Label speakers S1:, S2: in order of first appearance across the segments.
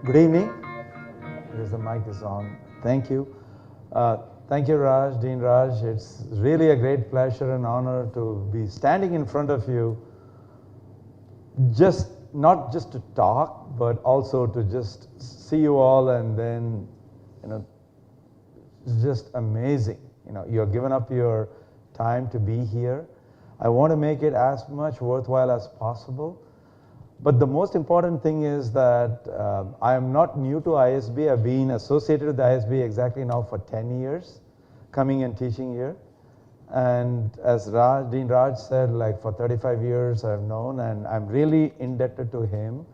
S1: Good evening. Yes, the mic is on. Thank you. Thank you, Raj, Dean Raj. It's really a great pleasure and honor to be standing in front of you, just not just to talk, but also to just see you all, and then, it's just amazing. You're giving up your time to be here. I want to make it as much worthwhile as possible. But the most important thing is that I am not new to ISB. I've been associated with ISB exactly now for 10 years, coming and teaching here. And as Dean Raj said, like for 35 years I've known, and I'm really indebted to him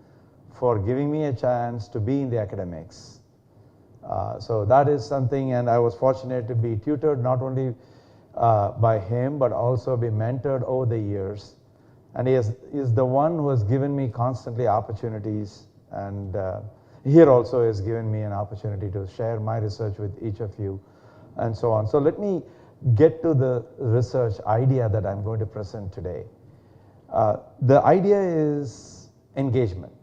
S1: for giving me a chance to be in the academics. So that is something, and I was fortunate to be tutored not only by him, but also be mentored over the years. And he is the one who has given me constantly opportunities, and here also has given me an opportunity to share my research with each of you, and so on. So let me get to the research idea that I'm going to present today. The idea is engagement.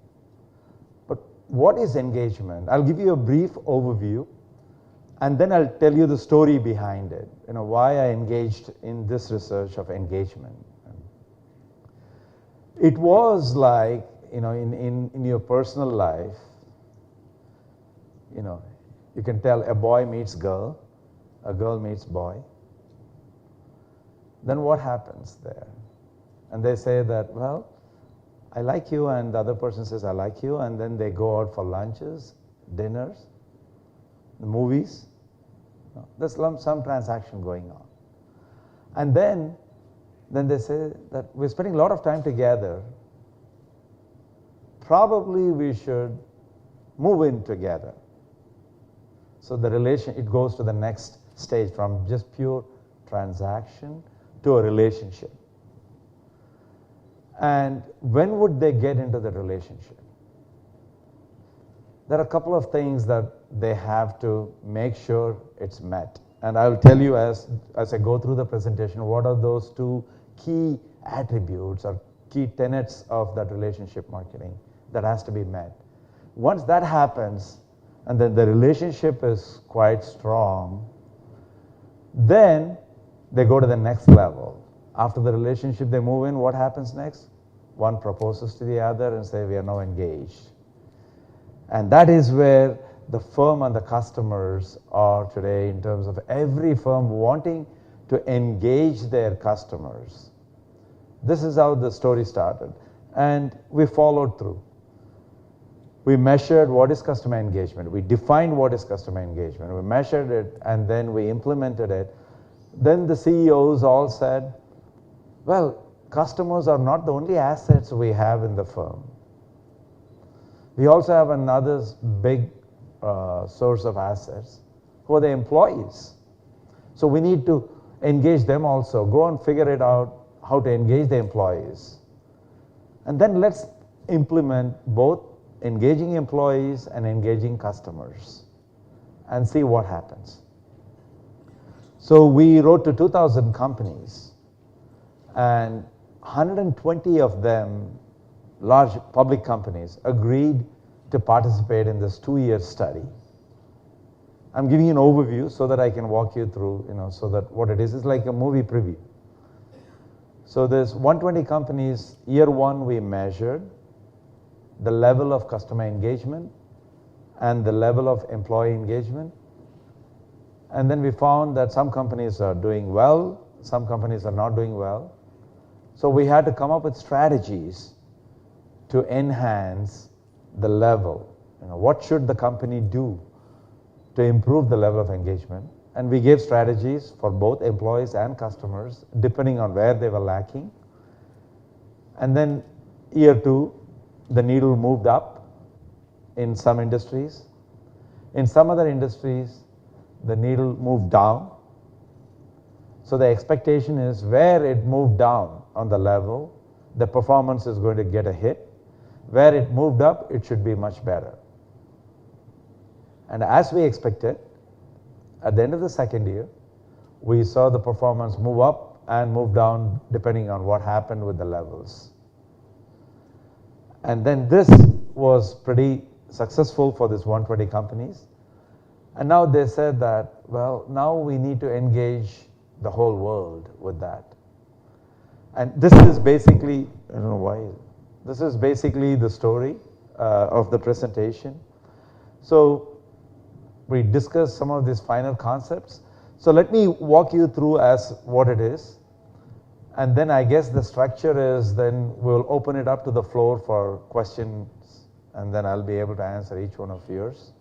S1: But what is engagement? I'll give you a brief overview, and then I'll tell you the story behind it, why I engaged in this research of engagement. It was like, in your personal life, you can tell a boy meets girl, a girl meets boy. Then what happens there? And they say that, well, I like you, and the other person says, I like you, and then they go out for lunches, dinners, movies. There's some transaction going on. And then they say that we're spending a lot of time together. Probably we should move in together. So the it goes to the next stage, from just pure transaction to a relationship. And when would they get into the relationship? There are a couple of things that they have to make sure it's met. And I'll tell you as I go through the presentation, what are those two key attributes or key tenets of that relationship marketing that has to be met. Once that happens, and then the relationship is quite strong, then they go to the next level. After the relationship, they move in. What happens next? One proposes to the other and say, we are now engaged. And that is where the firm and the customers are today, in terms of every firm wanting to engage their customers. This is how the story started. And we followed through. We measured what is customer engagement. We defined what is customer engagement. We measured it, and then we implemented it. Then the CEOs all said, well, customers are not the only assets we have in the firm. We also have another big source of assets, who are the employees. So we need to engage them also. Go and figure it out, how to engage the employees. And then let's implement both engaging employees and engaging customers and see what happens. So we wrote to 2,000 companies, and 120 of them, large public companies, agreed to participate in this 2-year study. I'm giving you an overview so that I can walk you through, so that what it is like a movie preview. So there's 120 companies. Year one, we measured the level of customer engagement and the level of employee engagement. And then we found that some companies are doing well, some companies are not doing well. So we had to come up with strategies to enhance the level. What should the company do to improve the level of engagement? And we gave strategies for both employees and customers, depending on where they were lacking. And then year two, the needle moved up in some industries. In some other industries, the needle moved down. So the expectation is where it moved down on the level, the performance is going to get a hit. Where it moved up, it should be much better. And as we expected, at the end of the second year, we saw the performance move up and move down depending on what happened with the levels. And then this was pretty successful for these 120 companies. And now they said that, well, now we need to engage the whole world with that. And this is basically, I don't know why, this is basically the story of the presentation. So we discussed some of these final concepts. So let me walk you through as what it is. And then I guess the structure is then we'll open it up to the floor for questions, and then I'll be able to answer each one of yours.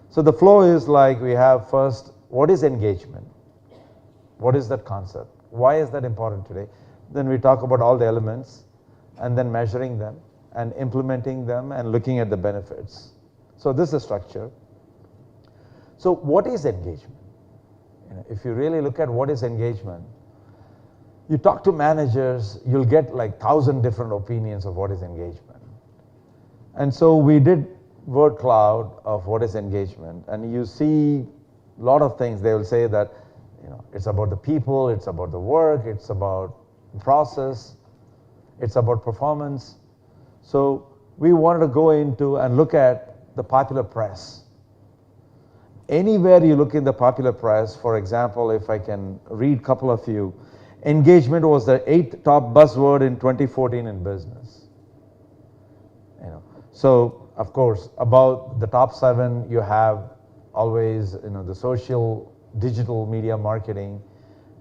S1: So the flow is like we have first, what is engagement? What is that concept? Why is that important today? Then we talk about all the elements, and then measuring them, and implementing them, and looking at the benefits. So this is structure. So what is engagement? If you really look at what is engagement, you talk to managers, you'll get like 1,000 different opinions of what is engagement. And so we did word cloud of what is engagement, and you see a lot of things. They will say that it's about the people, it's about the work, it's about process, it's about performance. So we wanted to go into and look at the popular press. Anywhere you look in the popular press, for example, if I can read a couple of you, engagement was the 8th top buzzword in 2014 in business. So of course, about the top 7, you have always the social, digital media marketing,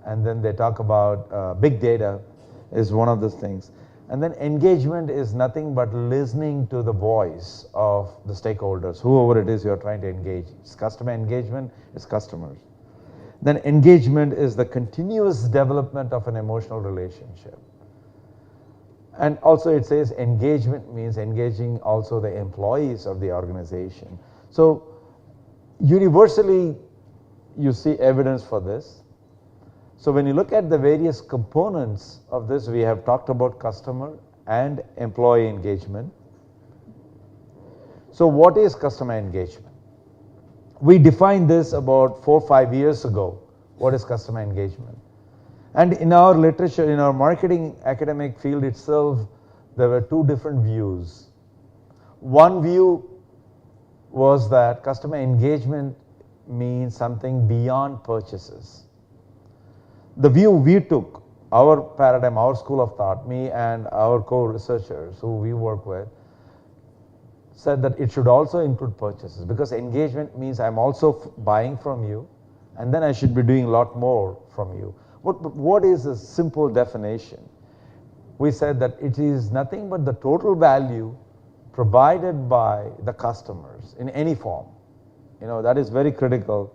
S1: and then they talk about big data is one of those things. And then engagement is nothing but listening to the voice of the stakeholders, whoever it is you're trying to engage. It's customer engagement, it's customers. Then engagement is the continuous development of an emotional relationship. And also it says engagement means engaging also the employees of the organization. So universally you see evidence for this. So when you look at the various components of this, we have talked about customer and employee engagement. So what is customer engagement? We defined this about 4 or 5 years ago. What is customer engagement? And in our literature, in our marketing academic field itself, there were 2 different views. One view was that customer engagement means something beyond purchases. The view we took, our paradigm, our school of thought, me and our co-researchers who we work with, said that it should also include purchases, because engagement means I'm also buying from you, and then I should be doing a lot more from you. What is a simple definition? We said that it is nothing but the total value provided by the customers in any form. That is very critical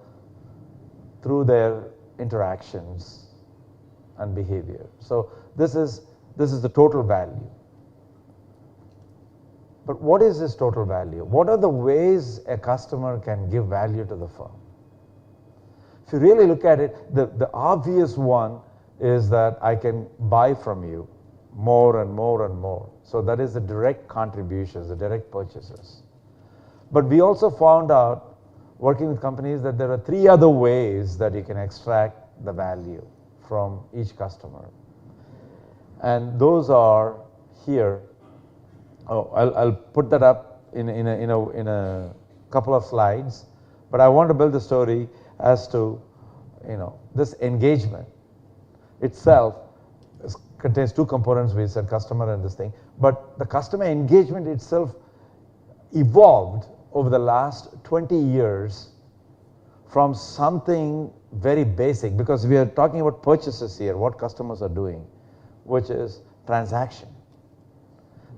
S1: through their interactions and behavior. So this is the total value. But what is this total value? What are the ways a customer can give value to the firm? If you really look at it, the obvious one is that I can buy from you more and more and more. So that is the direct contributions, the direct purchases. But we also found out, working with companies, that there are 3 other ways that you can extract the value from each customer. And those are here. I'll put that up in a couple of slides. But I want to build the story as to, this engagement itself contains 2 components. We said customer and this thing. But the customer engagement itself evolved over the last 20 years from something very basic, because we are talking about purchases here, what customers are doing, which is transaction.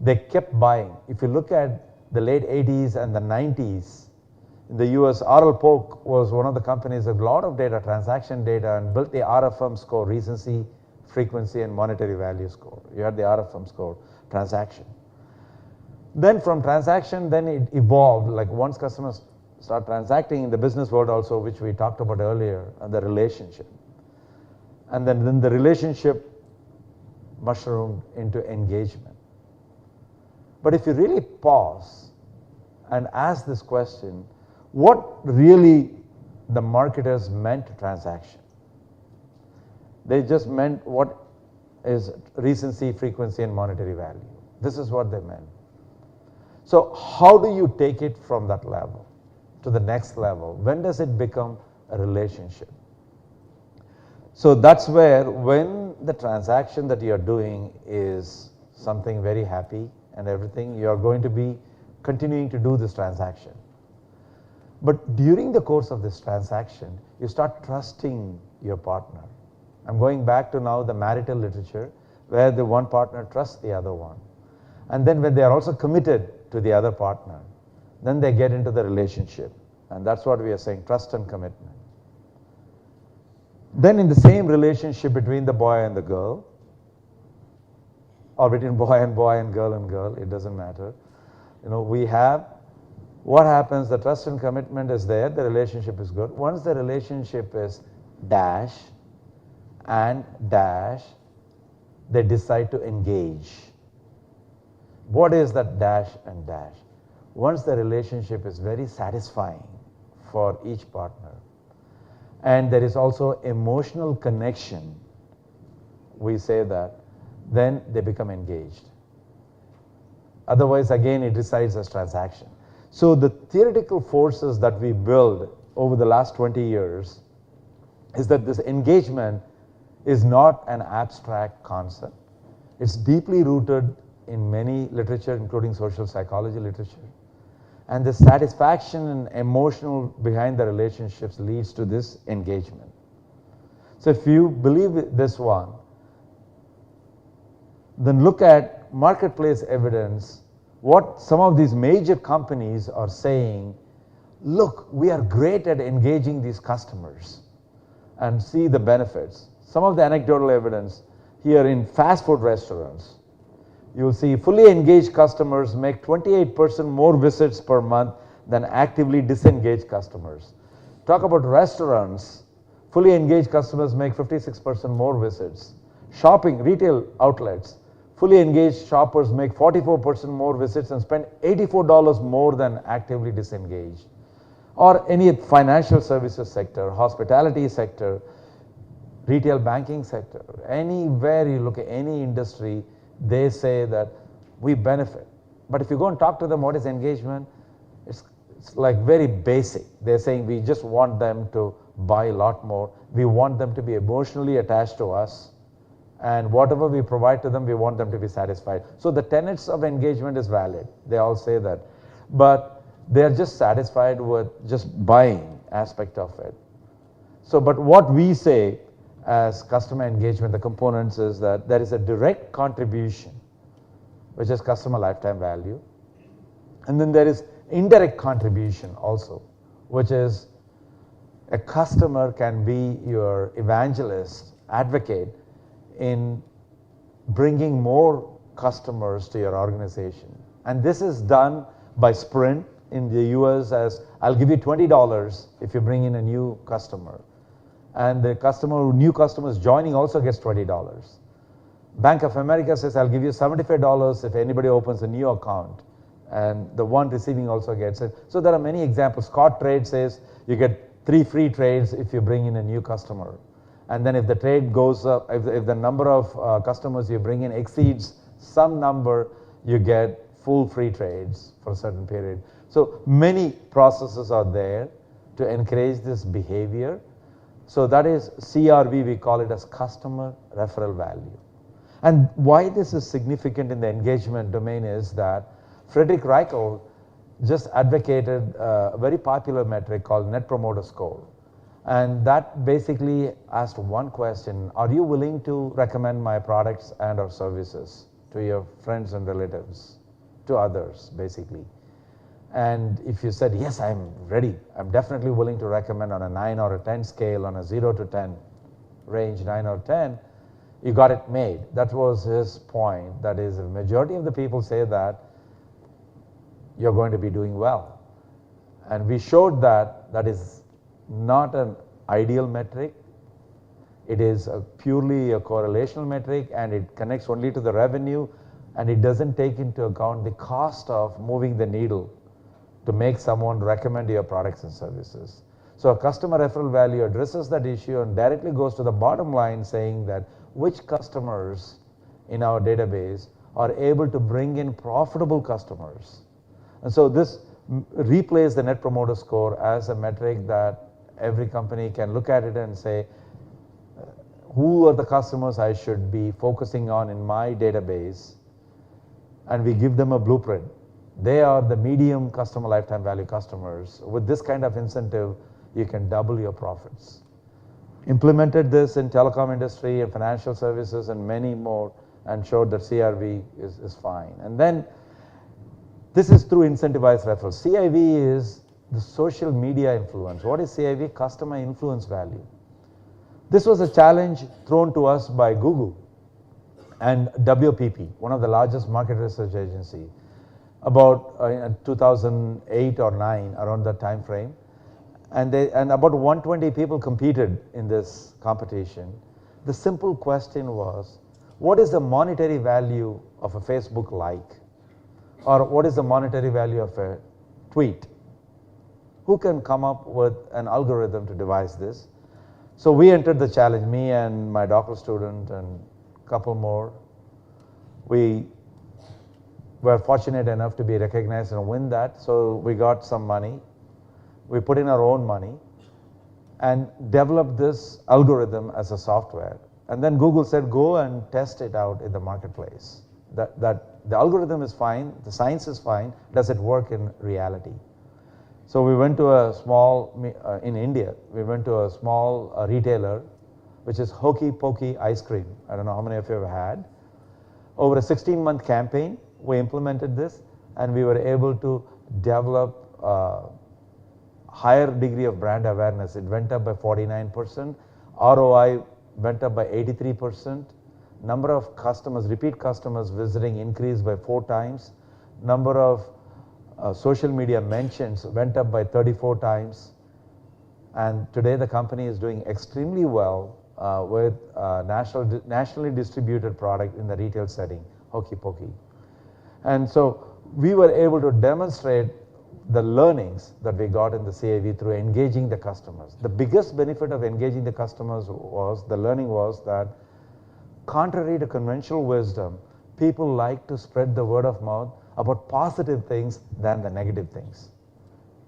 S1: They kept buying. If you look at the late 80s and the 90s, in the US, Oral Polk was one of the companies with a lot of data, transaction data, and built the RFM score, recency, frequency, and monetary value score. You had the RFM score, transaction. Then from transaction, then it evolved, like once customers start transacting in the business world also, which we talked about earlier, and the relationship. And then the relationship mushroomed into engagement. But if you really pause and ask this question, what really the marketers meant transaction? They just meant what is recency, frequency, and monetary value. This is what they meant. So how do you take it from that level to the next level? When does it become a relationship? So that's where, when the transaction that you're doing is something very happy and everything, you're going to be continuing to do this transaction. But during the course of this transaction, you start trusting your partner. I'm going back to now the marital literature, where the one partner trusts the other one. And then when they are also committed to the other partner, then they get into the relationship. And that's what we are saying, trust and commitment. Then in the same relationship between the boy and the girl, or between boy and girl, it doesn't matter. We have, what happens, the trust and commitment is there, the relationship is good. Once the relationship is dash and dash, they decide to engage. What is that dash and dash? Once the relationship is very satisfying for each partner, and there is also emotional connection, we say that, then they become engaged. Otherwise, again, it resides as transaction. So the theoretical forces that we build over the last 20 years is that this engagement is not an abstract concept. It's deeply rooted in many literature, including social psychology literature. And the satisfaction and emotional behind the relationships leads to this engagement. So if you believe this one, then look at marketplace evidence, what some of these major companies are saying. Look, we are great at engaging these customers, and see the benefits. Some of the anecdotal evidence here in fast food restaurants, you'll see fully engaged customers make 28% more visits per month than actively disengaged customers. Talk about restaurants, fully engaged customers make 56% more visits. Shopping, retail outlets, fully engaged shoppers make 44% more visits and spend $84 more than actively disengaged. Or any financial services sector, hospitality sector, retail banking sector, anywhere you look at any industry, they say that we benefit. But if you go and talk to them, what is engagement? It's like very basic. They're saying we just want them to buy a lot more. We want them to be emotionally attached to us. And whatever we provide to them, we want them to be satisfied. So the tenets of engagement is valid. They all say that. But they're just satisfied with just buying aspect of it. So, but what we say as customer engagement, the components, is that there is a direct contribution, which is customer lifetime value. And then there is indirect contribution also, which is a customer can be your evangelist, advocate in bringing more customers to your organization. And this is done by Sprint in the US as, I'll give you $20 if you bring in a new customer. And the new customers joining also gets $20. Bank of America says, I'll give you $75 if anybody opens a new account. And the one receiving also gets it. So there are many examples. Scott Trade says you get 3 free trades if you bring in a new customer. And then if the trade goes up, if the number of customers you bring in exceeds some number, you get full free trades for a certain period. So many processes are there to encourage this behavior. So that is CRV, we call it as customer referral value. And why this is significant in the engagement domain is that Frederick Reichel just advocated a very popular metric called Net Promoter Score. And that basically asked one question: are you willing to recommend my products and or services to your friends and relatives, to others basically? And if you said, yes, I'm ready, I'm definitely willing to recommend on a 9 or a 10 scale, on a 0 to 10 range, 9 or 10, you got it made. That was his point. That is, the majority of the people say that you're going to be doing well. And we showed that that is not an ideal metric. It is purely a correlational metric, and it connects only to the revenue, and it doesn't take into account the cost of moving the needle to make someone recommend your products and services. So a customer referral value addresses that issue and directly goes to the bottom line, saying that which customers in our database are able to bring in profitable customers. And so this replaces the Net Promoter Score as a metric that every company can look at it and say, who are the customers I should be focusing on in my database, and we give them a blueprint. They are the medium customer lifetime value customers. With this kind of incentive, you can double your profits. Implemented this in telecom industry and financial services and many more, and showed that CRV is fine. And then this is through incentivized referrals. CIV is the social media influence. What is CIV? Customer influence value. This was a challenge thrown to us by Google and WPP, one of the largest market research agency, about 2008 or 9, around that time frame. And about 120 people competed in this competition. The simple question was, what is the monetary value of a Facebook like? Or what is the monetary value of a tweet? Who can come up with an algorithm to devise this? So we entered the challenge, me and my doctoral student and a couple more. We were fortunate enough to be recognized and win that. So we got some money. We put in our own money and developed this algorithm as a software. And then Google said, go and test it out in the marketplace. That the algorithm is fine, the science is fine, does it work in reality? So we went to a small, in India, we went to a small retailer, which is Hokey Pokey ice cream. I don't know how many of you have had. Over a 16-month campaign, we implemented this, and we were able to develop a higher degree of brand awareness. It went up by 49%. ROI went up by 83%. Number of customers, repeat customers visiting increased by 4 times. Number of social media mentions went up by 34 times. And today the company is doing extremely well with nationally distributed product in the retail setting, Hokey Pokey. And so we were able to demonstrate the learnings that we got in the CAV through engaging the customers. The biggest benefit of engaging the customers was, the learning was that contrary to conventional wisdom, people like to spread the word of mouth about positive things than the negative things.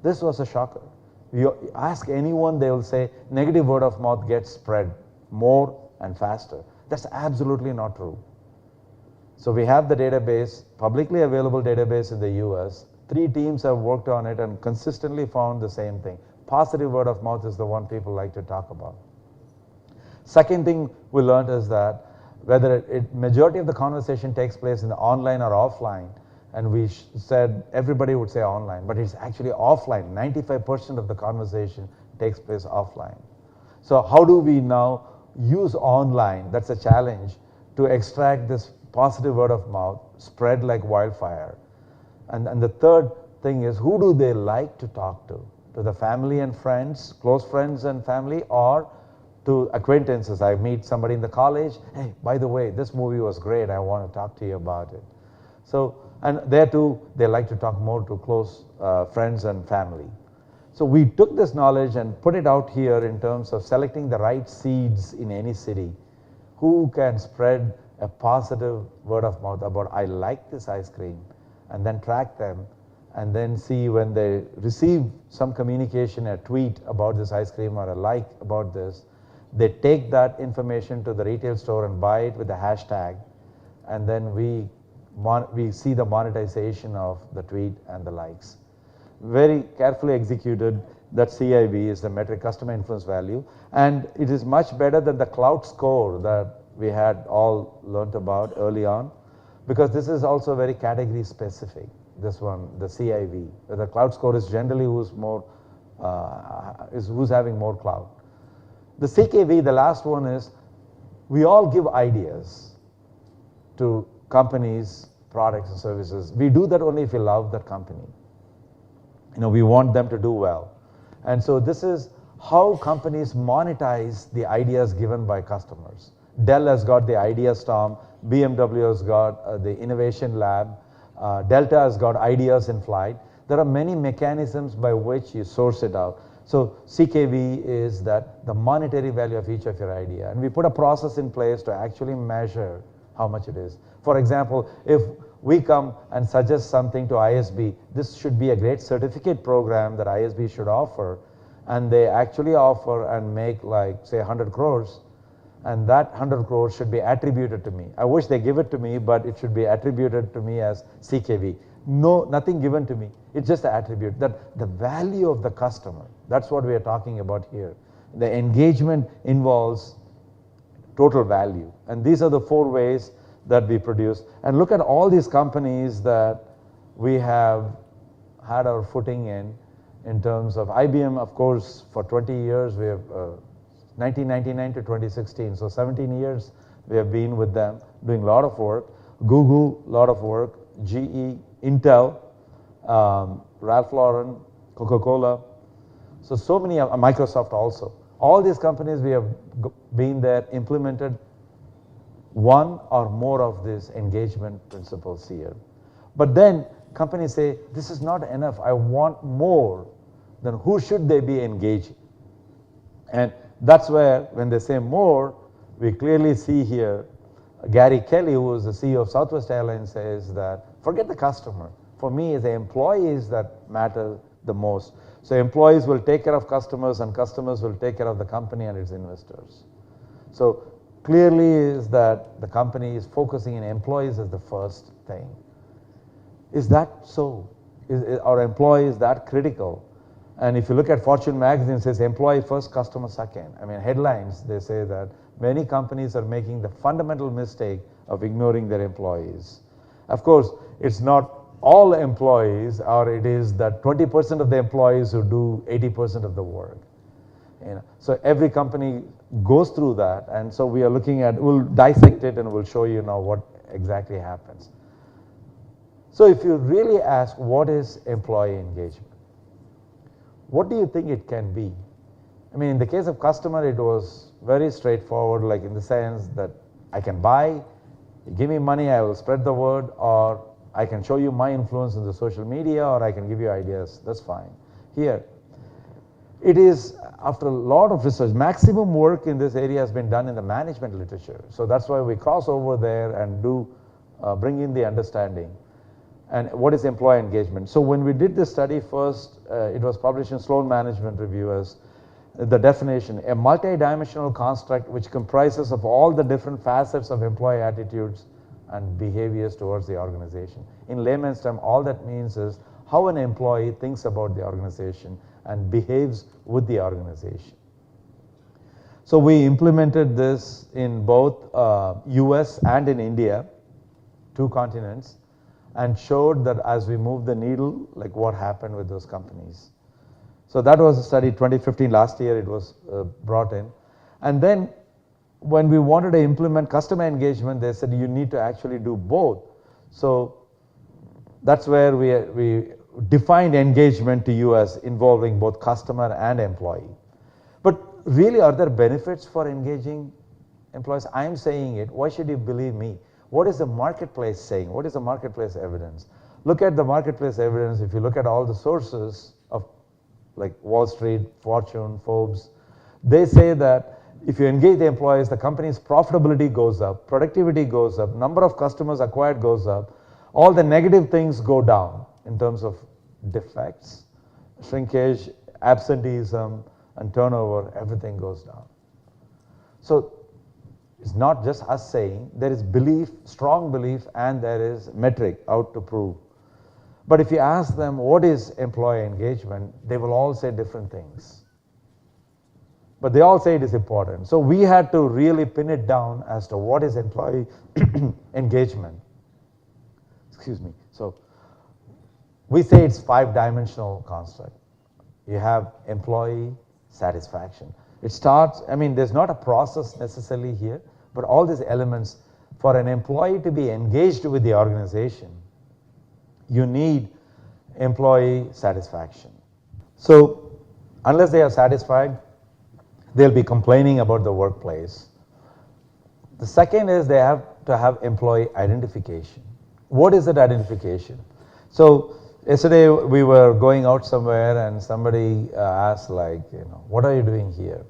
S1: This was a shocker. You ask anyone, they will say negative word of mouth gets spread more and faster. That's absolutely not true. So we have the database, publicly available database in the US. 3 teams have worked on it and consistently found the same thing. Positive word of mouth is the one people like to talk about. Second thing we learned is that whether majority of the conversation takes place in the online or offline, and we said everybody would say online, but it's actually offline. 95% of the conversation takes place offline. So how do we now use online, that's a challenge, to extract this positive word of mouth, spread like wildfire? And the third thing is, who do they like to talk to? To the family and friends, close friends and family, or to acquaintances? I meet somebody in the college, hey, by the way, this movie was great, I want to talk to you about it. So, and there too, they like to talk more to close friends and family. So we took this knowledge and put it out here in terms of selecting the right seeds in any city. Who can spread a positive word of mouth about, I like this ice cream, and then track them, and then see when they receive some communication, a tweet about this ice cream or a like about this, they take that information to the retail store and buy it with the hashtag, and then we see the monetization of the tweet and the likes. Very carefully executed. That CIV is the metric, customer influence value, and it is much better than the cloud score that we had all learned about early on, because this is also very category specific. This one, the CIV, the cloud score is generally who's having more cloud. The CKV, the last one, is we all give ideas to companies, products and services. We do that only if we love that company. We want them to do well. And so this is how companies monetize the ideas given by customers. Dell has got the Idea Storm, BMW has got the Innovation Lab, Delta has got Ideas in Flight. There are many mechanisms by which you source it out. So CKV is that the monetary value of each of your idea. And we put a process in place to actually measure how much it is. For example, if we come and suggest something to ISB. This should be a great certificate program that ISB should offer, and they actually offer and make like say 100 crores, and that 100 crores should be attributed to me. I wish they give it to me, but it should be attributed to me as CKV. No, nothing given to me. It's just the attribute, that the value of the customer. That's what we are talking about here. The engagement involves total value. And these are the 4 ways that we produce. And look at all these companies that we have had our footing in terms of IBM, of course, for 20 years, we have 1999 to 2016, so 17 years we have been with them, doing a lot of work. Google, a lot of work. GE, Intel, Ralph Lauren, Coca-Cola. So many, Microsoft also. All these companies we have been there, implemented one or more of these engagement principles here. But then companies say, this is not enough, I want more. Then who should they be engaging? And that's where, when they say more, we clearly see here, Gary Kelly, who is the CEO of Southwest Airlines, says that, forget the customer. For me, it's the employees that matter the most. So employees will take care of customers, and customers will take care of the company and its investors. So clearly is that the company is focusing on employees as the first thing. Is that so? Are employees that critical? And if you look at Fortune magazine, it says employee first, customer second. I mean, headlines, they say that many companies are making the fundamental mistake of ignoring their employees. Of course, it's not all employees, or it is that 20% of the employees who do 80% of the work. So every company goes through that, and so we are looking at, we'll dissect it and we'll show you now what exactly happens. So if you really ask, what is employee engagement? What do you think it can be? I mean, in the case of customer, it was very straightforward, like in the sense that I can buy, you give me money, I will spread the word, or I can show you my influence in the social media, or I can give you ideas. That's fine. Here, it is, after a lot of research, maximum work in this area has been done in the management literature. So that's why we cross over there and do bring in the understanding. And what is employee engagement? So when we did this study first, it was published in Sloan Management Review as the definition, a multidimensional construct which comprises of all the different facets of employee attitudes and behaviors towards the organization. In layman's term, all that means is how an employee thinks about the organization and behaves with the organization. So we implemented this in both US and in India, 2 continents, and showed that as we move the needle, like what happened with those companies. So that was a study 2015, last year it was brought in. And then when we wanted to implement customer engagement, they said you need to actually do both. So that's where we defined engagement to you as involving both customer and employee. But really, are there benefits for engaging employees? I'm saying it. Why should you believe me? What is the marketplace saying? What is the marketplace evidence? Look at the marketplace evidence. If you look at all the sources of like Wall Street, Fortune, Forbes, they say that if you engage the employees, the company's profitability goes up, productivity goes up, number of customers acquired goes up, all the negative things go down in terms of defects, shrinkage, absenteeism, and turnover, everything goes down. So it's not just us saying, there is belief, strong belief, and there is metric out to prove. But if you ask them what is employee engagement, they will all say different things. But they all say it is important. So we had to really pin it down as to what is employee engagement. Excuse me. So we say it's 5-dimensional construct. You have employee satisfaction. It starts, I mean, there's not a process necessarily here, but all these elements, for an employee to be engaged with the organization, you need employee satisfaction. So unless they are satisfied, they'll be complaining about the workplace. The second is they have to have employee identification. What is that identification? So yesterday we were going out somewhere and somebody asked like, what are you doing here?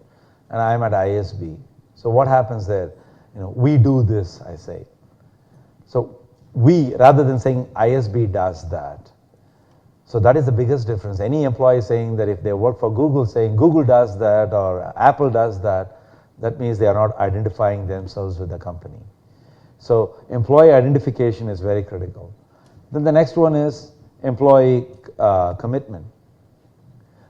S1: And I'm at ISB. So what happens there? We do this, I say. So we, rather than saying ISB does that. So that is the biggest difference. Any employee saying that if they work for Google, saying Google does that or Apple does that, that means they are not identifying themselves with the company. So employee identification is very critical. Then the next one is employee commitment,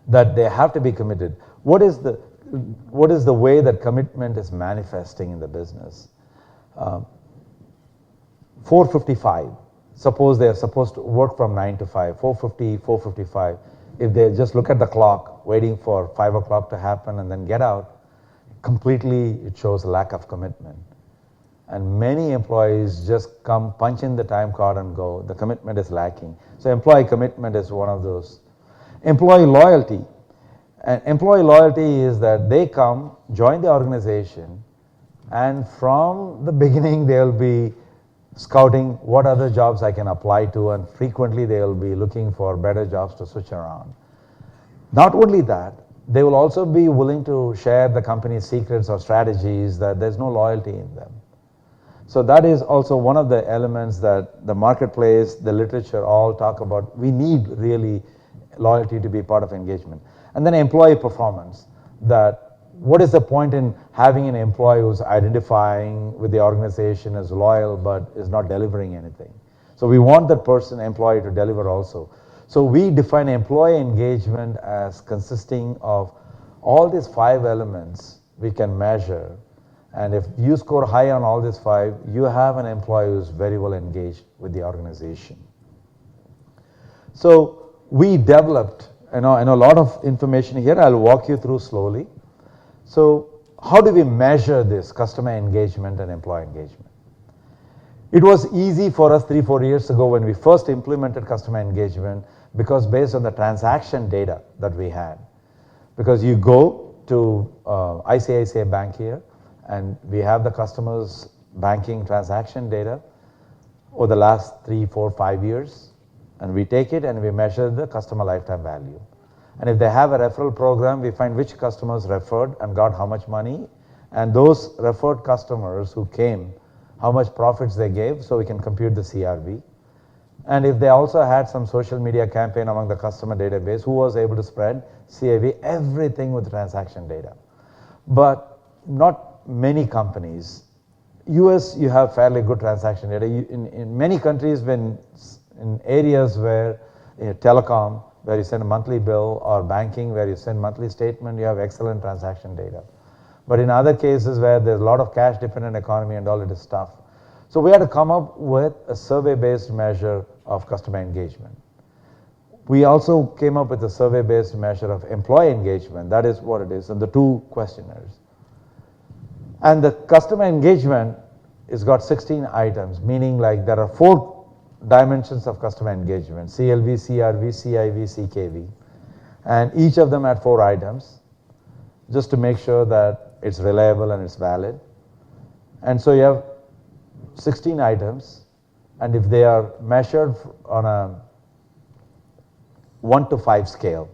S1: that they have to be committed. What is the way that commitment is manifesting in the business? 4:55. Suppose they are supposed to work from 9 to 5, 4:50, 4:55. If they just look at the clock, waiting for 5 o'clock to happen and then get out, completely it shows a lack of commitment. And many employees just come, punch in the time card and go. The commitment is lacking. So employee commitment is one of those. Employee loyalty. And employee loyalty is that they come, join the organization, and from the beginning they'll be scouting what other jobs I can apply to, and frequently they will be looking for better jobs to switch around. Not only that, they will also be willing to share the company's secrets or strategies, that there's no loyalty in them. So that is also one of the elements that the marketplace, the literature all talk about. We need really loyalty to be part of engagement. And then employee performance, that what is the point in having an employee who's identifying with the organization as loyal but is not delivering anything? So we want that person, employee, to deliver also. So we define employee engagement as consisting of all these 5 elements we can measure. And if you score high on all these 5, you have an employee who's very well engaged with the organization. So we developed, I know a lot of information here. I'll walk you through slowly. So how do we measure this customer engagement and employee engagement? It was easy for us 3-4 years ago when we first implemented customer engagement, because based on the transaction data that we had. Because you go to ICICI Bank here, and we have the customer's banking transaction data over the last 3, 4, 5 years, and we take it and we measure the customer lifetime value. And if they have a referral program, we find which customers referred and got how much money, and those referred customers who came, how much profits they gave, so we can compute the CRV. And if they also had some social media campaign among the customer database, who was able to spread CAV, everything with transaction data. But not many companies. US, you have fairly good transaction data. In many countries, when in areas where telecom, where you send a monthly bill, or banking, where you send monthly statement, you have excellent transaction data. But in other cases where there's a lot of cash dependent economy and all of this stuff. So we had to come up with a survey-based measure of customer engagement. We also came up with a survey-based measure of employee engagement. That is what it is, and the 2 questionnaires. And the customer engagement has got 16 items, meaning like there are 4 dimensions of customer engagement: CLV, CRV, CIV, CKV. And each of them had 4 items, just to make sure that it's reliable and it's valid. And so you have 16 items, and if they are measured on a 1 to 5 scale,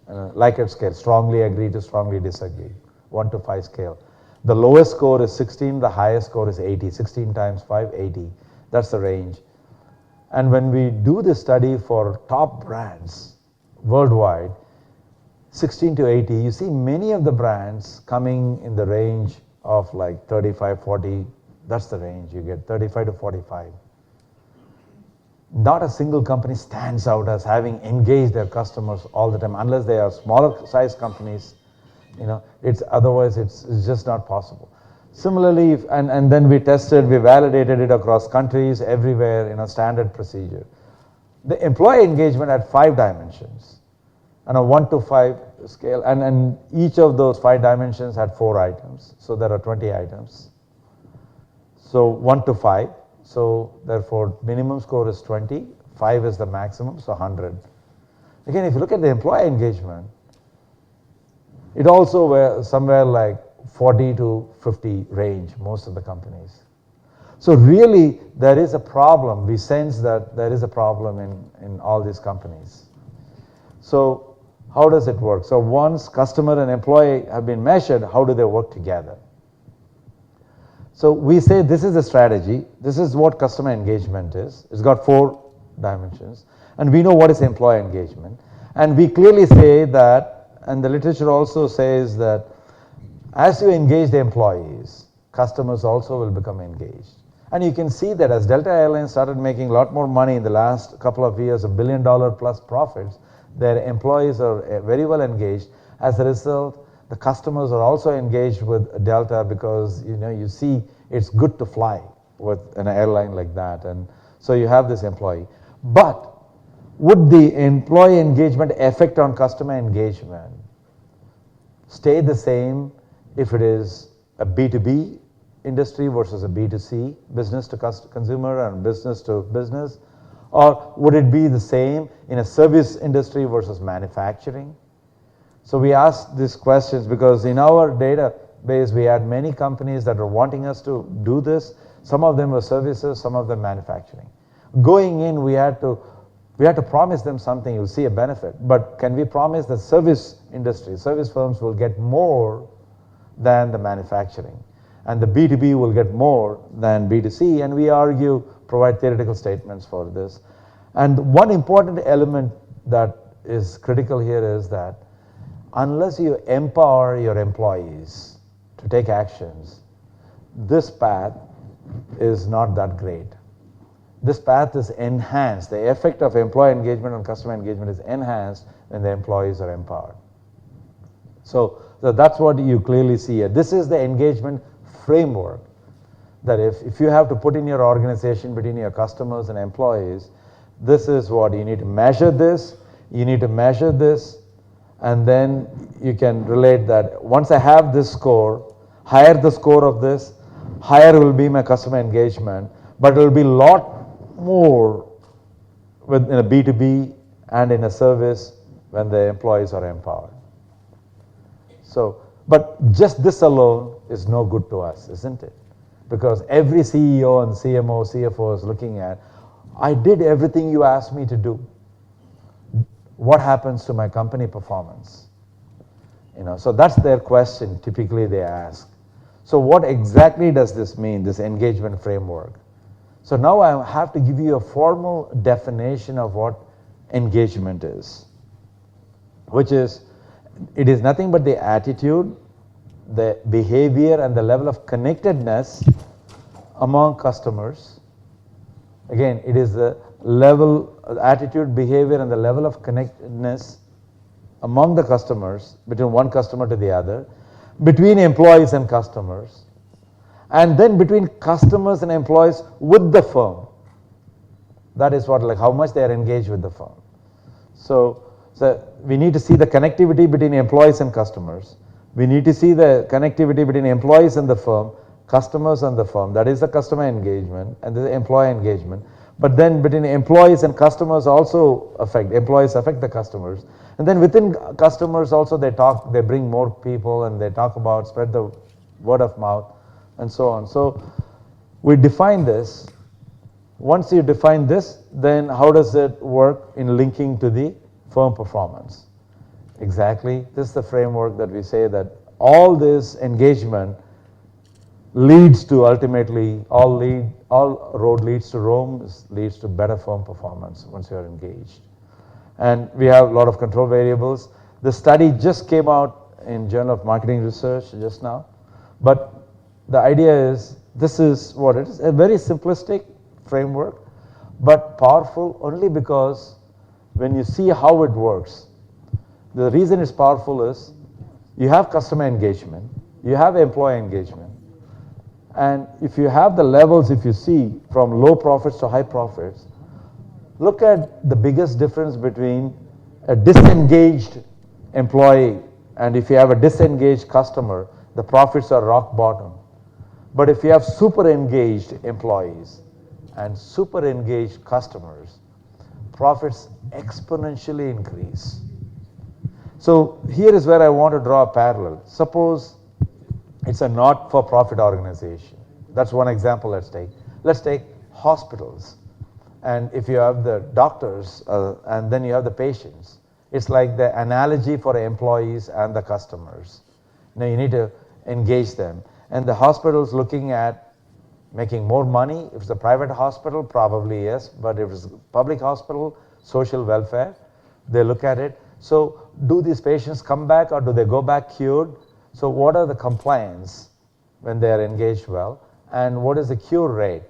S1: Likert scale, strongly agree to strongly disagree, 1 to 5 scale. The lowest score is 16, the highest score is 80. 16 times 5, 80. That's the range. And when we do this study for top brands worldwide, 16 to 80, you see many of the brands coming in the range of like 35, 40. That's the range you get, 35 to 45. Not a single company stands out as having engaged their customers all the time, unless they are smaller size companies. Otherwise it's just not possible. Similarly, and then we tested, we validated it across countries, everywhere, standard procedure. The employee engagement had 5 dimensions on a 1 to 5 scale, and each of those 5 dimensions had 4 items. So there are 20 items. So 1 to 5. So therefore, minimum score is 20, 5 is the maximum, so 100. Again, if you look at the employee engagement, it also were somewhere like 40 to 50 range, most of the companies. So really, there is a problem. We sense that there is a problem in all these companies. So how does it work? So once customer and employee have been measured, how do they work together? So we say this is the strategy, this is what customer engagement is. It's got 4 dimensions, and we know what is employee engagement. And we clearly say that, and the literature also says that as you engage the employees, customers also will become engaged. And you can see that as Delta Airlines started making a lot more money in the last couple of years, $1 billion plus profits, their employees are very well engaged. As a result, the customers are also engaged with Delta because you see it's good to fly with an airline like that, and so you have this employee. But would the employee engagement effect on customer engagement stay the same if it is a B2B industry versus a B2C, business to consumer and business to business? Or would it be the same in a service industry versus manufacturing? So we asked these questions because in our database we had many companies that are wanting us to do this. Some of them were services, some of them manufacturing. Going in, we had to promise them something. You'll see a benefit, but can we promise the service industry, service firms will get more than the manufacturing, and the B2B will get more than B2C? And we argue, provide theoretical statements for this. And one important element that is critical here is that unless you empower your employees to take actions, this path is not that great. This path is enhanced. The effect of employee engagement on customer engagement is enhanced when the employees are empowered. So that's what you clearly see here. This is the engagement framework, that if you have to put in your organization between your customers and employees, this is what you need to measure this, you need to measure this, and then you can relate that once I have this score, higher the score of this, higher will be my customer engagement, but it will be a lot more in a B2B and in a service when the employees are empowered. So, but just this alone is no good to us, isn't it? Because every CEO and CMO, CFO is looking at, I did everything you asked me to do. What happens to my company performance? So that's their question typically they ask. So what exactly does this mean, this engagement framework? So now I have to give you a formal definition of what engagement is, which is, it is nothing but the attitude, the behavior, and the level of connectedness among customers. Again, it is the level, attitude, behavior, and the level of connectedness among the customers, between one customer to the other, between employees and customers, and then between customers and employees with the firm. That is what, like how much they are engaged with the firm. So we need to see the connectivity between employees and customers. We need to see the connectivity between employees and the firm, customers and the firm. That is the customer engagement and the employee engagement. But then between employees and customers also employees affect the customers. And then within customers also they bring more people and they talk about, spread the word of mouth and so on. So we define this. Once you define this, then how does it work in linking to the firm performance? Exactly, this is the framework that we say that all this engagement leads to ultimately, all road leads to Rome, leads to better firm performance once you are engaged. And we have a lot of control variables. The study just came out in Journal of Marketing Research just now, but the idea is, this is what it is, a very simplistic framework, but powerful only because when you see how it works, the reason it's powerful is you have customer engagement, you have employee engagement, and if you have the levels, if you see from low profits to high profits, look at the biggest difference between a disengaged employee and if you have a disengaged customer, the profits are rock bottom. But if you have super engaged employees and super engaged customers, profits exponentially increase. So here is where I want to draw a parallel. Suppose it's a not-for-profit organization. That's one example let's take. Let's take hospitals. And if you have the doctors and then you have the patients, it's like the analogy for the employees and the customers. Now you need to engage them. And the hospital's looking at making more money. If it's a private hospital, probably yes, but if it's a public hospital, social welfare, they look at it. So do these patients come back or do they go back cured? So what are the compliance when they are engaged well, and what is the cure rate?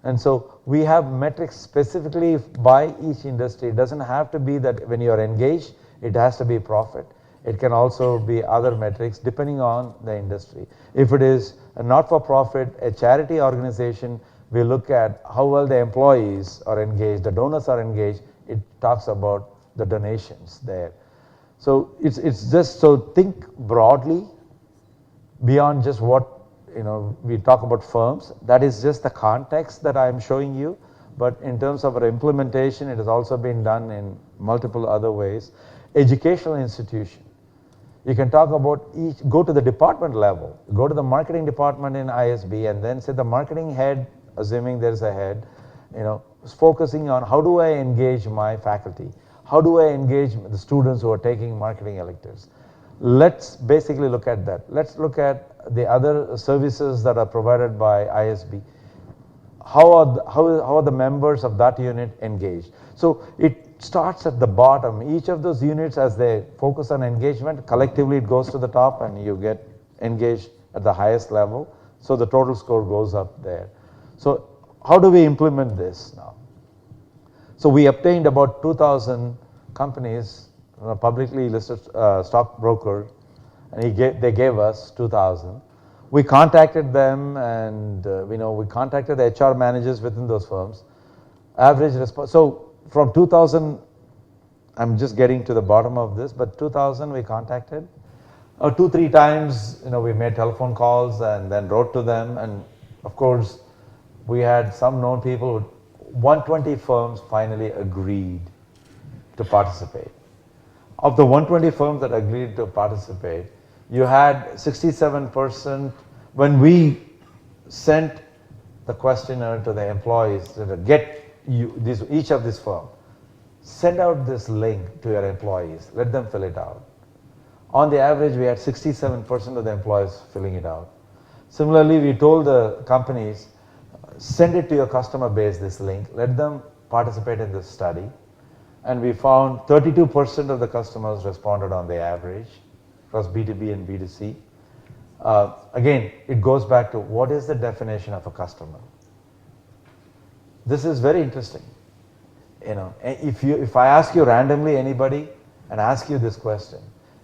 S1: And so we have metrics specifically by each industry. It doesn't have to be that when you are engaged, it has to be profit. It can also be other metrics depending on the industry. If it is a not-for-profit, a charity organization, we look at how well the employees are engaged, the donors are engaged. It talks about the donations there. So it's just, so think broadly beyond just what, we talk about firms. That is just the context that I am showing you. But in terms of our implementation, it has also been done in multiple other ways. Educational institution. You can talk about each, go to the department level, go to the marketing department in ISB, and then say the marketing head, assuming there's a head, is focusing on how do I engage my faculty? How do I engage the students who are taking marketing electives? Let's basically look at that. Let's look at the other services that are provided by ISB. How are the members of that unit engaged? So it starts at the bottom. Each of those units, as they focus on engagement, collectively it goes to the top and you get engaged at the highest level. So the total score goes up there. So how do we implement this now? So we obtained about 2,000 companies, publicly listed stockbroker, and they gave us 2,000. We contacted them, and we contacted the HR managers within those firms. Average response. So from 2,000, I'm just getting to the bottom of this, but 2,000 we contacted. 2-3 times, we made telephone calls and then wrote to them, and of course, we had some known people. 120 firms finally agreed to participate. Of the 120 firms that agreed to participate, you had 67%. When we sent the questionnaire to the employees to get each of these firms, send out this link to your employees, let them fill it out. On the average, we had 67% of the employees filling it out. Similarly, we told the companies, send it to your customer base, this link, let them participate in this study. And we found 32% of the customers responded on the average across B2B and B2C. Again, it goes back to what is the definition of a customer? This is very interesting. If I ask you randomly, anybody, and ask you this question,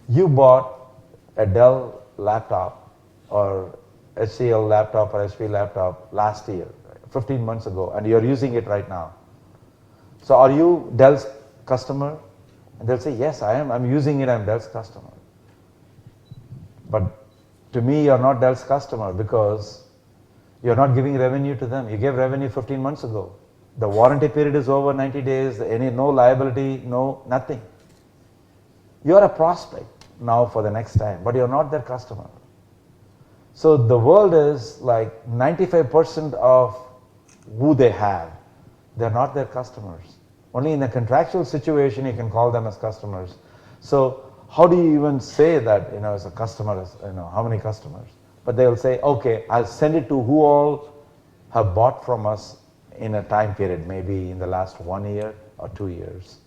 S1: you bought a Dell laptop or HCL laptop or HP laptop last year, 15 months ago, and you're using it right now. So are you Dell's customer? And they'll say, yes, I am. I'm using it. I'm Dell's customer. But to me, you're not Dell's customer because you're not giving revenue to them. You gave revenue 15 months ago. The warranty period is over 90 days, no liability, nothing. You're a prospect now for the next time, but you're not their customer. So the world is like 95% of who they have, they're not their customers. Only in a contractual situation you can call them as customers. So how do you even say that, as a customer, how many customers? But they'll say, okay, I'll send it to who all have bought from us in a time period, maybe in the last 1 year or 2 years.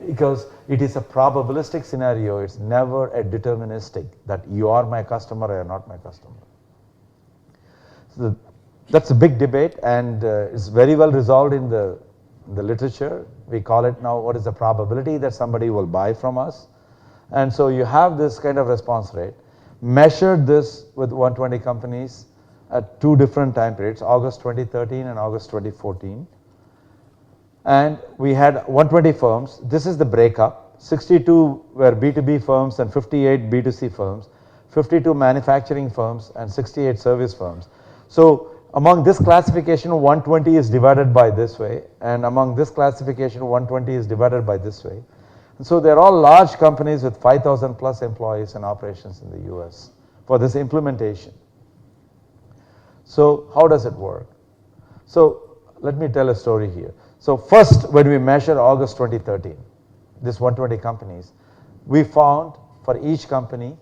S1: Because it is a probabilistic scenario, it's never a deterministic that you are my customer or you're not my customer. So that's a big debate, and it's very well resolved in the literature. We call it now, what is the probability that somebody will buy from us? And so you have this kind of response rate. Measured this with 120 companies at 2 different time periods, August 2013 and August 2014. And we had 120 firms. This is the breakup. 62 were B2B firms and 58 B2C firms, 52 manufacturing firms and 68 service firms. So among this classification, 120 is divided by this way, and among this classification, 120 is divided by this way. And so they're all large companies with 5,000 plus employees and operations in the US for this implementation. So how does it work? So let me tell a story here. So first, when we measure August 2013, this 120 companies, we found for each company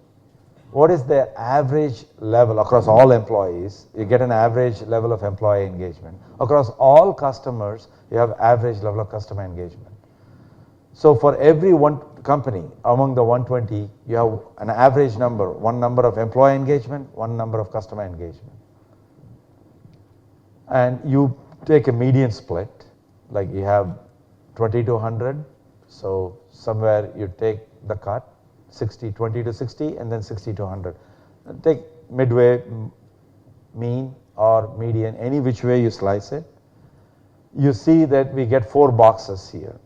S1: What is the average level across all employees? You get an average level of employee engagement. Across all customers, you have average level of customer engagement. So for every one company among the 120, you have an average number, one number of employee engagement, one number of customer engagement. And you take a median split, like you have 20 to 100, so somewhere you take the cut, 60, 20 to 60, and then 60 to 100. Take midway, mean, or median, any which way you slice it. You see that we get 4 boxes here.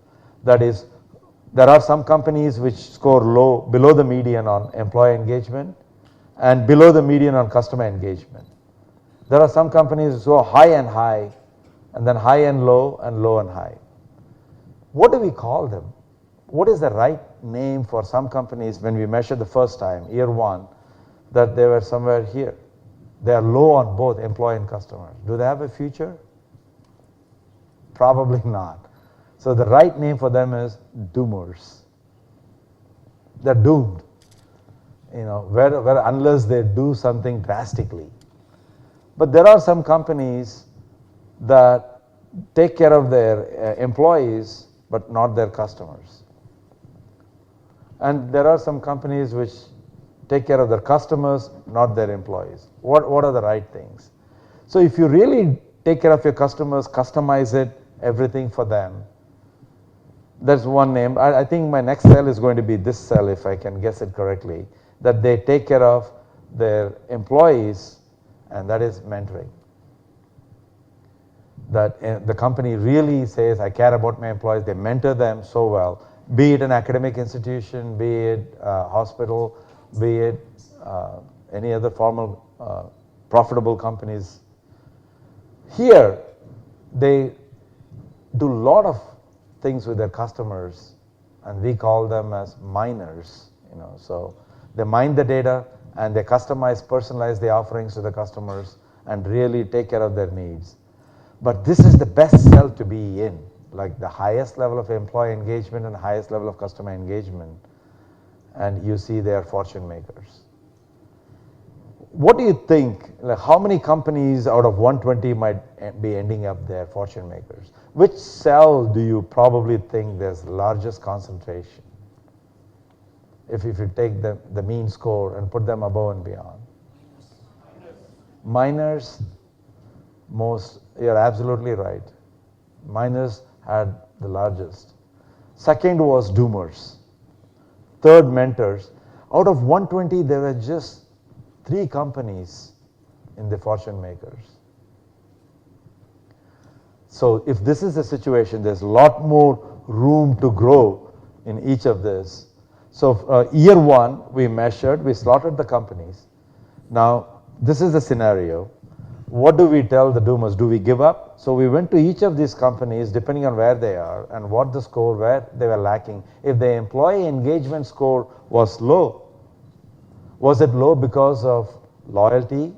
S1: That is, there are some companies which score low, below the median on employee engagement, and below the median on customer engagement. There are some companies who go high and high, and then high and low and high. What do we call them? What is the right name for some companies when we measure the first time, year 1, that they were somewhere here? They are low on both employee and customers. Do they have a future? Probably not. So the right name for them is doomers. They're doomed, where unless they do something drastically. But there are some companies that take care of their employees but not their customers. And there are some companies which take care of their customers, not their employees. What are the right things? So if you really take care of your customers, customize it, everything for them, that's one name. I think my next cell is going to be this cell, if I can guess it correctly, that they take care of their employees, and that is mentoring. That the company really says, I care about my employees, they mentor them so well, be it an academic institution, be it a hospital, be it any other formal profitable companies. Here, they do a lot of things with their customers, and we call them as miners. So they mine the data and they customize, personalize the offerings to the customers and really take care of their needs. But this is the best cell to be in, like the highest level of employee engagement and highest level of customer engagement. And you see they are fortune makers. What do you think, like how many companies out of 120 might be ending up there, fortune makers? Which cell do you probably think there's largest concentration? If you take the mean score and put them above and beyond. Miners, you're absolutely right. Miners had the largest. Second was doomers. Third, mentors. Out of 120, there were just 3 companies in the fortune makers. So if this is the situation, there's a lot more room to grow in each of this. So year 1, we measured, we slotted the companies. Now, this is the scenario. What do we tell the doomers? Do we give up? So we went to each of these companies, depending on where they are and what the score, where they were lacking. If the employee engagement score was low, was it low because of loyalty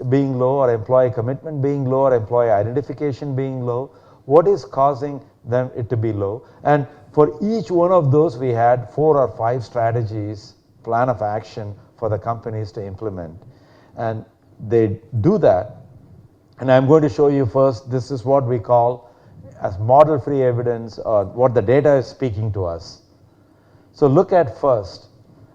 S1: being low, or employee commitment being low, or employee identification being low? What is causing it to be low? And for each one of those, we had 4 or 5 strategies, plan of action for the companies to implement. And they do that. And I'm going to show you first, this is what we call as model-free evidence, or what the data is speaking to us. So look at first.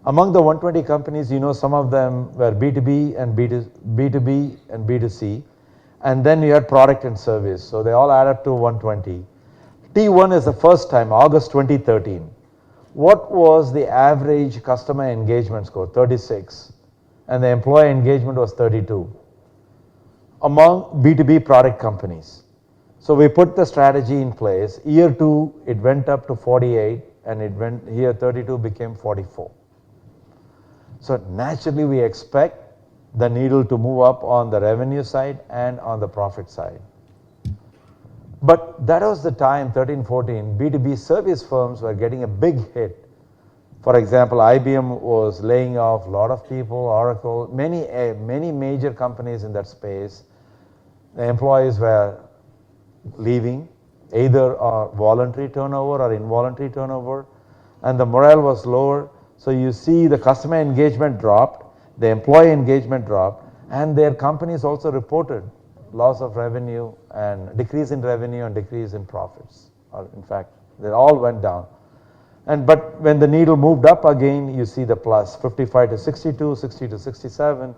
S1: Among the 120 companies, some of them were B2B and B2B and B2C. And then you had product and service. So they all add up to 120. T1 is the first time, August 2013. What was the average customer engagement score? 36. And the employee engagement was 32. Among B2B product companies. So we put the strategy in place. Year 2, it went up to 48, and here 32 became 44. So naturally, we expect the needle to move up on the revenue side and on the profit side. But that was the time, 13, 14, B2B service firms were getting a big hit. For example, IBM was laying off a lot of people, Oracle, many major companies in that space. The employees were leaving, either voluntary turnover or involuntary turnover, and the morale was lower. So you see the customer engagement dropped, the employee engagement dropped, and their companies also reported loss of revenue and decrease in revenue and decrease in profits. Or in fact, they all went down. But when the needle moved up again, you see the plus 55 to 62, 60 to 67.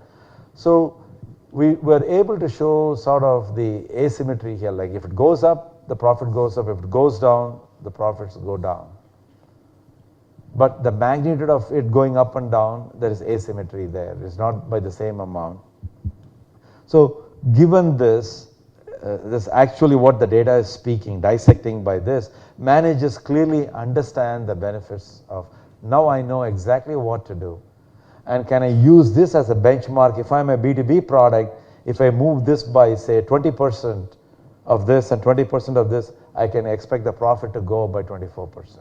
S1: So we were able to show sort of the asymmetry here. Like if it goes up, the profit goes up. If it goes down, the profits go down. But the magnitude of it going up and down, there is asymmetry there. It's not by the same amount. So given this, this actually what the data is speaking, dissecting by this, managers clearly understand the benefits of, now I know exactly what to do. And can I use this as a benchmark? If I'm a B2B product, if I move this by say 20% of this and 20% of this, I can expect the profit to go by 24%.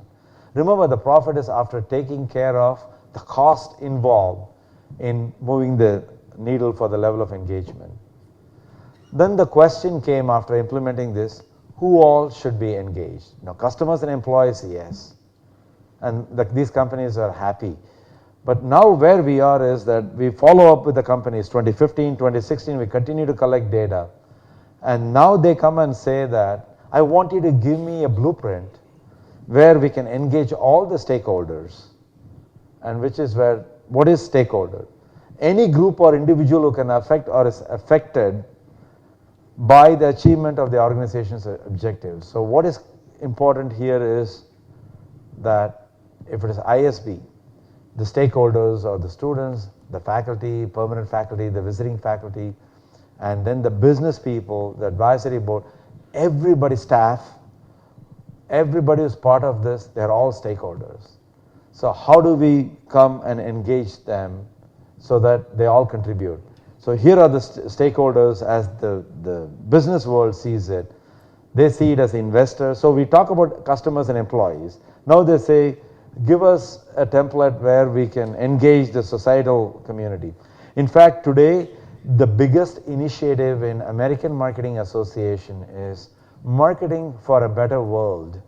S1: Remember, the profit is after taking care of the cost involved in moving the needle for the level of engagement. Then the question came after implementing this, who all should be engaged? Now, customers and employees, yes. And these companies are happy. But now where we are is that we follow up with the companies, 2015, 2016, we continue to collect data. And now they come and say that, I want you to give me a blueprint where we can engage all the stakeholders. And which is where, what is stakeholder? Any group or individual who can affect or is affected by the achievement of the organization's objectives. So what is important here is that if it is ISB, the stakeholders or the students, the faculty, permanent faculty, the visiting faculty, and then the business people, the advisory board, everybody, staff, everybody who's part of this, they're all stakeholders. So how do we come and engage them so that they all contribute? So here are the stakeholders as the business world sees it. They see it as investors. So we talk about customers and employees. Now they say, give us a template where we can engage the societal community. In fact, today, the biggest initiative in American Marketing Association is marketing for a better world.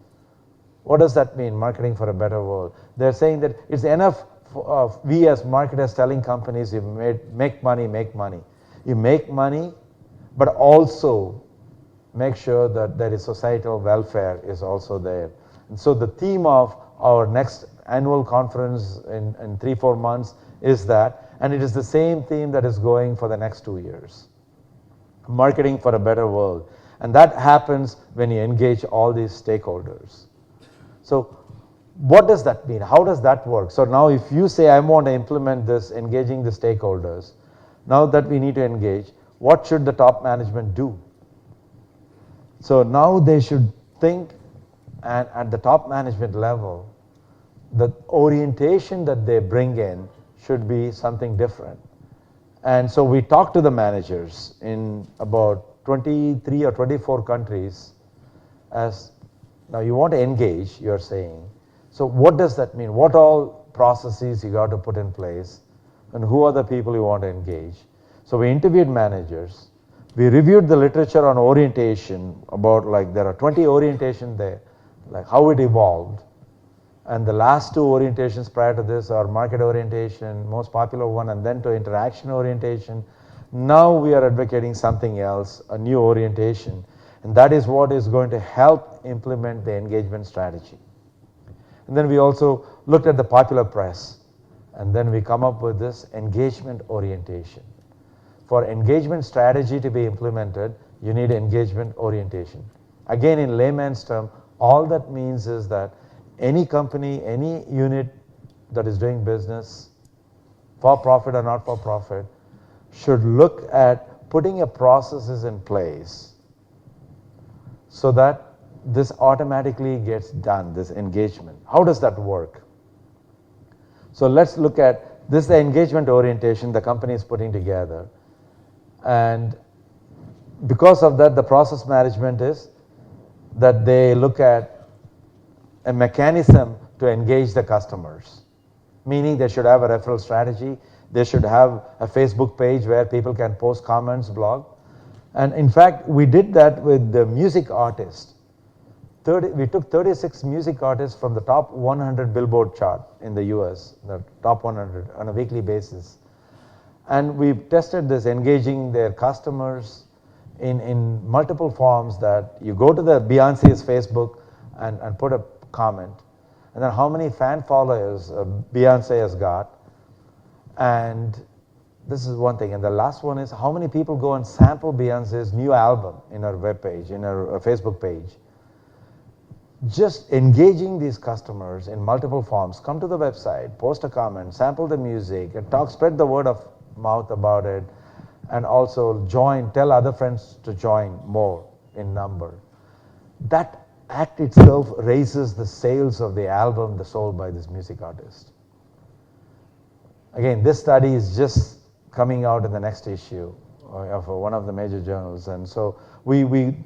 S1: What does that mean, marketing for a better world? They're saying that it's enough of we as marketers telling companies you make money, make money. You make money, but also make sure that there is societal welfare is also there. And so the theme of our next annual conference in 3-4 months is that, and it is the same theme that is going for the next 2 years. Marketing for a better world. And that happens when you engage all these stakeholders. So what does that mean? How does that work? So now if you say I want to implement this, engaging the stakeholders, now that we need to engage, what should the top management do? So now they should think, and at the top management level, the orientation that they bring in should be something different. And so we talked to the managers in about 23 or 24 countries as, now you want to engage, you're saying. So what does that mean? What all processes you got to put in place, and who are the people you want to engage? So we interviewed managers. We reviewed the literature on orientation about, like, there are 20 orientations there, like how it evolved. And the last 2 orientations prior to this are market orientation, most popular one, and then to interaction orientation. Now we are advocating something else, a new orientation. And that is what is going to help implement the engagement strategy. And then we also looked at the popular press. And then we come up with this engagement orientation. For engagement strategy to be implemented, you need engagement orientation. Again, in layman's term, all that means is that any company, any unit that is doing business, for profit or not for profit, should look at putting a processes in place so that this automatically gets done, this engagement. How does that work? So let's look at this, the engagement orientation the company is putting together. And because of that, the process management is that they look at a mechanism to engage the customers, meaning they should have a referral strategy, they should have a Facebook page where people can post comments, blog. And in fact, we did that with the music artists. We took 36 music artists from the top 100 Billboard chart in the US, the top 100 on a weekly basis. And we've tested this, engaging their customers in multiple forms, that you go to the Beyonce's Facebook and put a comment, and then how many fan followers Beyonce has got. And this is one thing. And the last one is how many people go and sample Beyonce's new album in her webpage, in her Facebook page. Just engaging these customers in multiple forms. Come to the website, post a comment, sample the music, and spread the word of mouth about it, and also tell other friends to join more in number. That act itself raises the sales of the album sold by this music artist. Again, this study is just coming out in the next issue of one of the major journals, and so we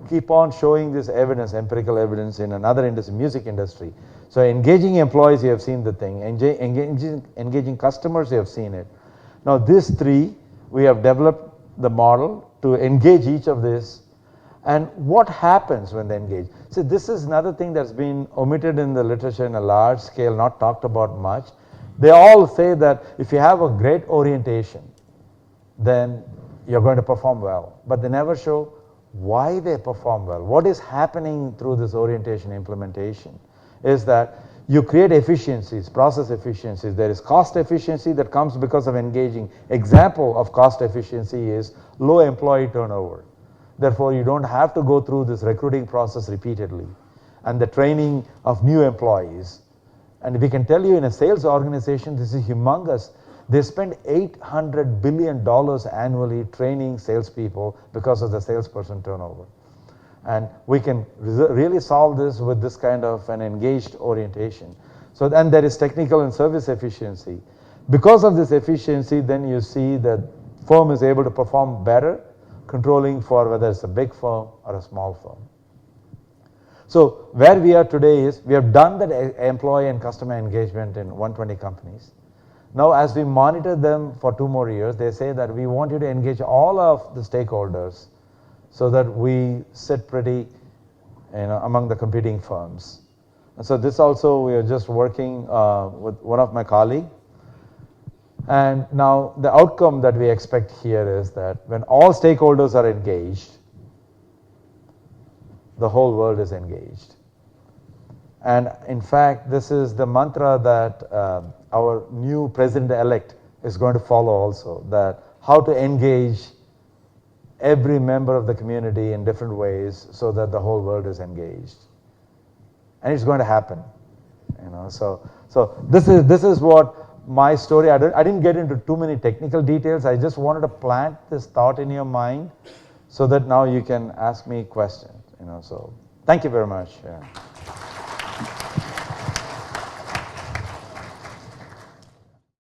S1: keep on showing this evidence, empirical evidence, in another industry, music industry. So engaging employees, you have seen the thing. Engaging customers, you have seen it. Now these three, we have developed the model to engage each of this. And what happens when they engage? See, this is another thing that's been omitted in the literature in a large scale, not talked about much. They all say that if you have a great orientation, then you're going to perform well. But they never show why they perform well. What is happening through this orientation implementation is that you create efficiencies, process efficiencies. There is cost efficiency that comes because of engaging. Example of cost efficiency is low employee turnover. Therefore, you don't have to go through this recruiting process repeatedly, and the training of new employees. And we can tell you, in a sales organization, this is humongous. They spend $800 billion annually training salespeople because of the salesperson turnover. And we can really solve this with this kind of an engaged orientation. So then there is technical and service efficiency. Because of this efficiency, then you see that firm is able to perform better, controlling for whether it's a big firm or a small firm. So where we are today is, we have done that employee and customer engagement in 120 companies. Now as we monitor them for 2 more years, they say that we want you to engage all of the stakeholders so that we sit pretty among the competing firms. And so this also, we are just working with one of my colleagues. And now the outcome that we expect here is that when all stakeholders are engaged, the whole world is engaged. And in fact, this is the mantra that our new president-elect is going to follow also, that how to engage every member of the community in different ways so that the whole world is engaged. And it's going to happen. So this is what my story. I didn't get into too many technical details. I just wanted to plant this thought in your mind so that now you can ask me questions. So thank you very much. Yeah.